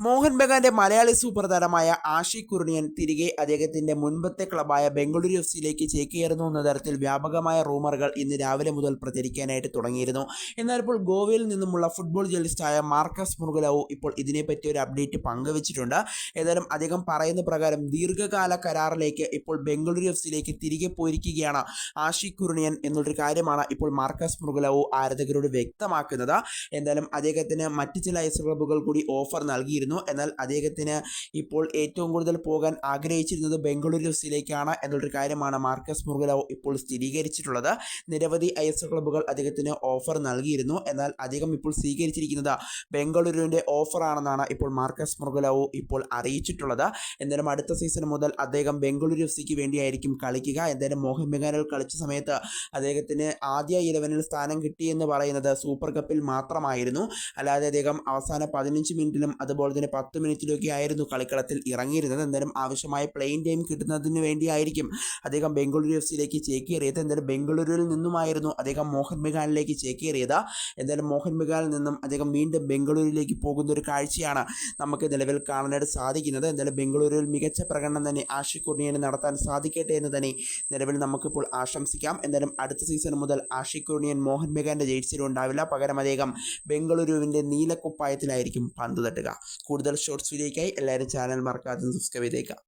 Mohan ബഗാന്റെ Malayali super താരമായ ആഷിഖ് കുർണിയൻ തിരികെ അദ്ദേഹത്തിന്റെ മുൻപത്തെ ക്ലബായ ബംഗളൂരു എഫ്സിയിലേക്ക് ചേക്കേറുന്നു എന്ന തരത്തിൽ വ്യാപകമായ റൂമറുകൾ ഇന്ന് രാവിലെ മുതൽ പ്രചരിക്കാനായിട്ട് തുടങ്ങിയിരുന്നു. എന്നാൽ ഇപ്പോൾ ഗോവയിൽ നിന്നുമുള്ള ഫുട്ബോൾ ജേർണലിസ്റ്റായ മാർക്കസ് മുർഗുലവു ഇപ്പോൾ ഇതിനെപ്പറ്റി ഒരു അപ്ഡേറ്റ് പങ്കുവച്ചിട്ടുണ്ട്. ഏതായാലും അദ്ദേഹം പറയുന്ന പ്രകാരം ദീർഘകാല കരാറിലേക്ക് ഇപ്പോൾ ബംഗളൂരു എഫ്സിയിലേക്ക് തിരികെ പോയിരിക്കുകയാണ് ആഷിഖ് കുർണിയൻ എന്നുള്ളൊരു കാര്യമാണ് ഇപ്പോൾ മാർക്കസ് മുർഗുലവു ആരാധകരോട് വ്യക്തമാക്കുന്നത്. എന്തായാലും അദ്ദേഹത്തിന് മറ്റ് ചില ഐസ് ക്ലബ്ബുകൾ കൂടി ഓഫർ നൽകിയിരുന്നു. എന്നാൽ അദ്ദേഹത്തിന് ഇപ്പോൾ ഏറ്റവും കൂടുതൽ പോകാൻ ആഗ്രഹിച്ചിരുന്നത് ബംഗളൂരു എഫ്സിയിലേക്കാണ് എന്നുള്ളൊരു കാര്യമാണ് മാർക്കസ് മുർഗുലവു ഇപ്പോൾ സ്ഥിരീകരിച്ചിട്ടുള്ളത്. നിരവധി ഐഎസ് എൽ ക്ലബ്ബുകൾ അദ്ദേഹത്തിന് ഓഫർ നൽകിയിരുന്നു. എന്നാൽ അദ്ദേഹം ഇപ്പോൾ സ്വീകരിച്ചിരിക്കുന്നത് ബംഗളൂരുവിൻ്റെ ഓഫറാണെന്നാണ് ഇപ്പോൾ മാർക്കസ് മുർഗുലവു ഇപ്പോൾ അറിയിച്ചിട്ടുള്ളത്. എന്തായാലും അടുത്ത സീസൺ മുതൽ അദ്ദേഹം ബംഗളൂരു എഫ്സിക്ക് വേണ്ടിയായിരിക്കും കളിക്കുക. എന്തായാലും മോഹൻ ബഗാനിൽ കളിച്ച സമയത്ത് അദ്ദേഹത്തിന് ആദ്യ 11-ൽ സ്ഥാനം കിട്ടിയെന്ന് പറയുന്നത് സൂപ്പർ കപ്പിൽ മാത്രമായിരുന്നു. അല്ലാതെ അദ്ദേഹം അവസാന 15 മിനിറ്റിലും അതുപോലെ തന്നെ 10 മിനിറ്റിലൊക്കെ ആയിരുന്നു കളിക്കളത്തിൽ ഇറങ്ങിയിരുന്നത്. എന്തായാലും ആവശ്യമായ പ്ലെയിൻ ടൈം കിട്ടുന്നതിന് വേണ്ടിയായിരിക്കും അദ്ദേഹം ബംഗളൂരു എഫ്സിയിലേക്ക് ചേക്കേറിയത്. എന്തായാലും ബംഗളൂരുവിൽ നിന്നുമായിരുന്നു അദ്ദേഹം മോഹൻ ബഗാനിലേക്ക് ചേക്കേറിയത്. എന്തായാലും മോഹൻ ബഗാനിൽ നിന്നും അദ്ദേഹം വീണ്ടും ബംഗളൂരുവിലേക്ക് പോകുന്ന ഒരു കാഴ്ചയാണ് നമുക്ക് നിലവിൽ കാണാനായിട്ട് സാധിക്കുന്നത്. എന്തായാലും ബംഗളൂരുവിൽ മികച്ച പ്രകടനം തന്നെ ആഷിഖ് കുർണിയന് നടത്താൻ സാധിക്കട്ടെ എന്ന് തന്നെ നിലവിൽ നമുക്കിപ്പോൾ ആശംസിക്കാം. എന്തായാലും അടുത്ത സീസൺ മുതൽ ആഷിഖ് കുർണിയൻ മോഹൻ ബഗാന്റെ ജേഴ്സിയിൽ ഉണ്ടാവില്ല. പകരം അദ്ദേഹം ബംഗളൂരുവിൻ്റെ നീലക്കുപ്പായത്തിലായിരിക്കും പന്ത് തട്ടുക. കൂടുതൽ ഷോർട്സ് വീഡിയോയ്ക്കായി എല്ലാവരും ചാനൽ മറക്കാതെ സബ്സ്ക്രൈബ് ചെയ്തേക്കാം.